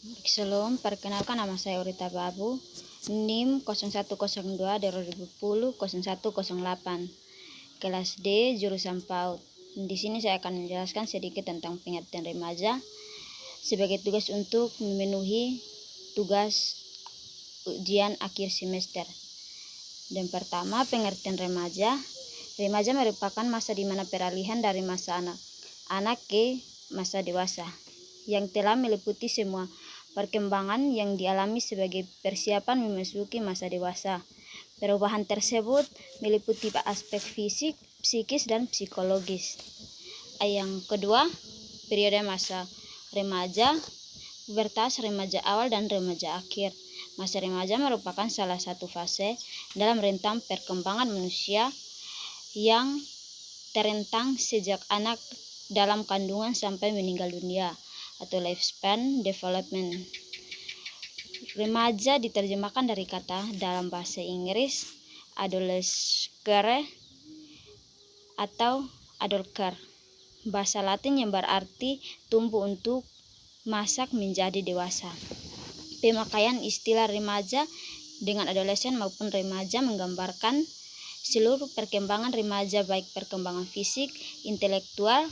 Shalom, perkenalkan nama saya Urita Babu, NIM 0102 2010 0108, kelas D, jurusan PAUD. Di sini saya akan menjelaskan sedikit tentang pengertian remaja sebagai tugas untuk memenuhi tugas ujian akhir semester. Dan pertama, pengertian remaja. Remaja merupakan masa di mana peralihan dari masa anak-anak ke masa dewasa yang telah meliputi semua perkembangan yang dialami sebagai persiapan memasuki masa dewasa. Perubahan tersebut meliputi aspek fisik, psikis, dan psikologis. Yang kedua, periode masa remaja, pubertas, remaja awal, dan remaja akhir. Masa remaja merupakan salah satu fase dalam rentang perkembangan manusia yang terentang sejak anak dalam kandungan sampai meninggal dunia atau lifespan development. Remaja diterjemahkan dari kata dalam bahasa Inggris adolescere atau adolescer, bahasa Latin yang berarti tumbuh untuk masak menjadi dewasa. Pemakaian istilah remaja dengan adolesen maupun remaja menggambarkan seluruh perkembangan remaja, baik perkembangan fisik, intelektual,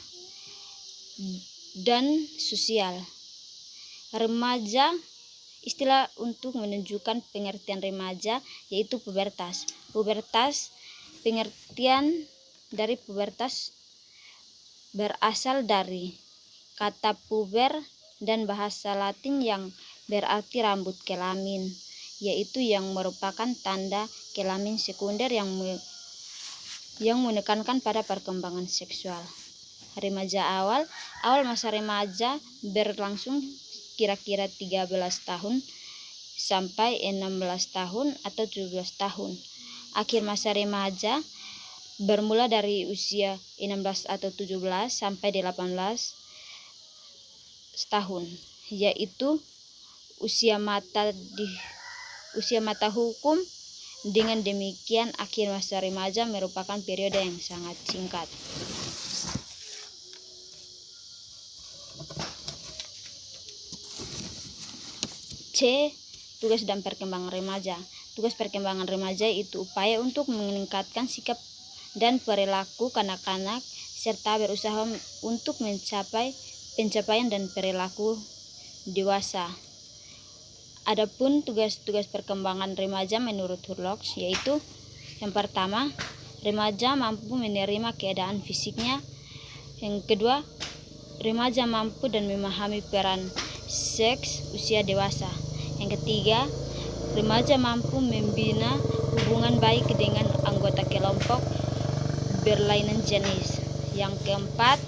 dan sosial. Remaja, istilah untuk menunjukkan pengertian remaja yaitu pubertas. Pubertas, pengertian dari pubertas berasal dari kata puber dan bahasa Latin yang berarti rambut kelamin, yaitu yang merupakan tanda kelamin sekunder yang menekankan pada perkembangan seksual. Remaja awal masa remaja berlangsung kira-kira 13 tahun sampai 16 tahun atau 17 tahun. Akhir masa remaja bermula dari usia 16 atau 17 sampai 18 tahun, yaitu usia mata hukum. Dengan demikian, akhir masa remaja merupakan periode yang sangat singkat. C. Tugas dan perkembangan remaja. Tugas perkembangan remaja itu upaya untuk meningkatkan sikap dan perilaku kanak-kanak serta berusaha untuk mencapai pencapaian dan perilaku dewasa. Adapun tugas-tugas perkembangan remaja menurut Hurlock yaitu yang pertama, remaja mampu menerima keadaan fisiknya. Yang kedua, remaja mampu dan memahami peran seks usia dewasa. Yang ketiga, remaja mampu membina hubungan baik dengan anggota kelompok berlainan jenis. Yang keempat,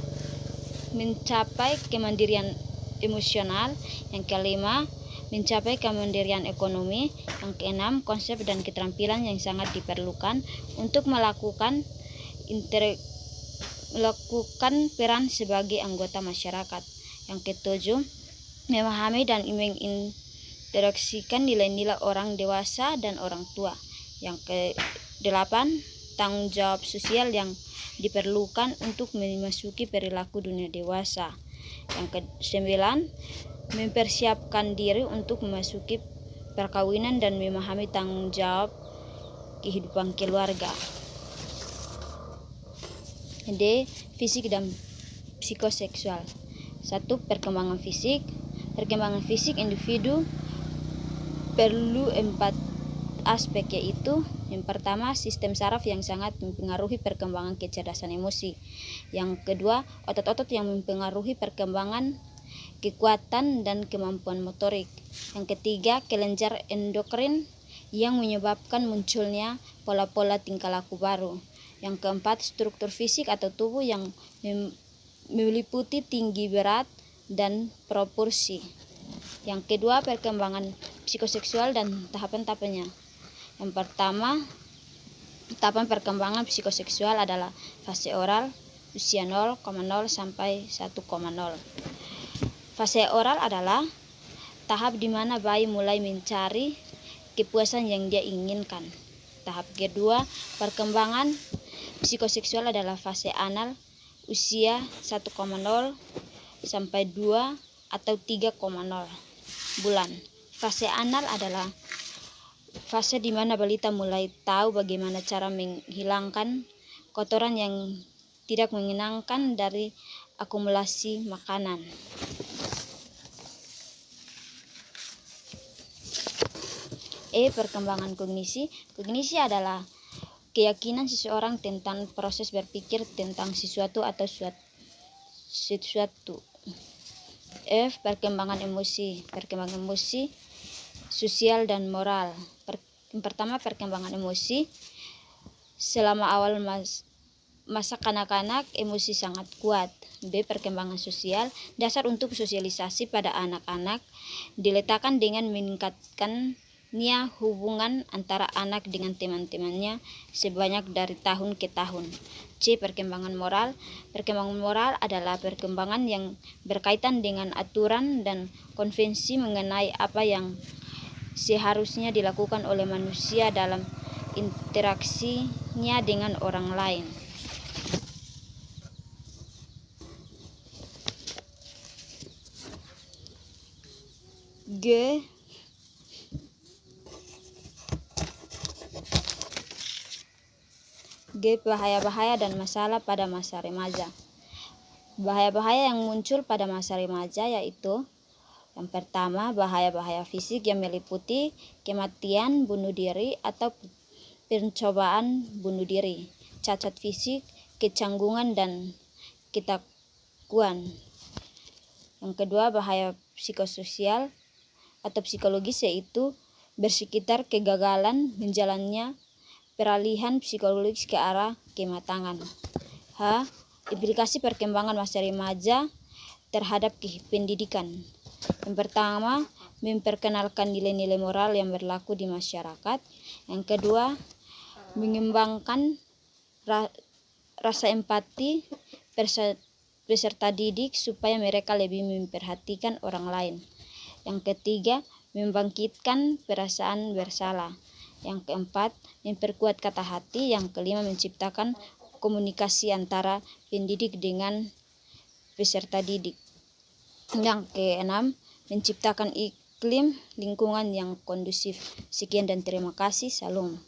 mencapai kemandirian emosional. Yang kelima, mencapai kemandirian ekonomi. Yang keenam, konsep dan keterampilan yang sangat diperlukan untuk melakukan peran sebagai anggota masyarakat. Yang ketujuh, memahami dan menginteraksikan nilai-nilai orang dewasa dan orang tua. Yang kedelapan, tanggung jawab sosial yang diperlukan untuk memasuki perilaku dunia dewasa. Yang kesembilan, mempersiapkan diri untuk memasuki perkawinan dan memahami tanggung jawab kehidupan keluarga. D. Fisik dan psikoseksual. 1. Perkembangan fisik. Perkembangan fisik individu perlu 4 aspek, yaitu yang pertama, sistem saraf yang sangat mempengaruhi perkembangan kecerdasan emosi. Yang kedua, otot-otot yang mempengaruhi perkembangan kekuatan dan kemampuan motorik. Yang ketiga, kelenjar endokrin yang menyebabkan munculnya pola-pola tingkah laku baru. Yang keempat, struktur fisik atau tubuh yang meliputi tinggi, berat, dan proporsi. Yang kedua, perkembangan psikoseksual dan tahapan-tahapannya. Yang pertama, tahapan perkembangan psikoseksual adalah fase oral, usia 0,0 sampai 1,0. Fase oral adalah tahap di mana bayi mulai mencari kepuasan yang dia inginkan. Tahap kedua, perkembangan psikoseksual adalah fase anal, usia 1,0 sampai 2 atau 3,0. bulan. Fase anal adalah fase di mana balita mulai tahu bagaimana cara menghilangkan kotoran yang tidak menyenangkan dari akumulasi makanan. Perkembangan kognisi. Kognisi adalah keyakinan seseorang tentang proses berpikir tentang sesuatu atau sesuatu. Perkembangan emosi. Perkembangan emosi, sosial dan moral. Yang pertama, perkembangan emosi. Selama awal masa kanak-kanak, emosi sangat kuat. Perkembangan sosial. Dasar untuk sosialisasi pada anak-anak diletakkan dengan meningkatkannya hubungan antara anak dengan teman-temannya sebanyak dari tahun ke tahun. Perkembangan moral. Perkembangan moral adalah perkembangan yang berkaitan dengan aturan dan konvensi mengenai apa yang seharusnya dilakukan oleh manusia dalam interaksinya dengan orang lain. Bahaya-bahaya dan masalah pada masa remaja. Bahaya-bahaya yang muncul pada masa remaja yaitu: yang pertama, bahaya-bahaya fisik yang meliputi kematian, bunuh diri, atau pencobaan bunuh diri, cacat fisik, kecanggungan, dan ketakuan. Yang kedua, bahaya psikososial atau psikologis yaitu bersekitar kegagalan menjalannya peralihan psikologis ke arah kematangan. Implikasi perkembangan masa remaja terhadap pendidikan. Yang pertama, memperkenalkan nilai-nilai moral yang berlaku di masyarakat. Yang kedua, mengembangkan rasa empati peserta didik supaya mereka lebih memperhatikan orang lain. Yang ketiga, membangkitkan perasaan bersalah. Yang keempat, memperkuat kata hati. Yang kelima, menciptakan komunikasi antara pendidik dengan peserta didik. Yang keenam, menciptakan iklim lingkungan yang kondusif. Sekian dan terima kasih. Salam.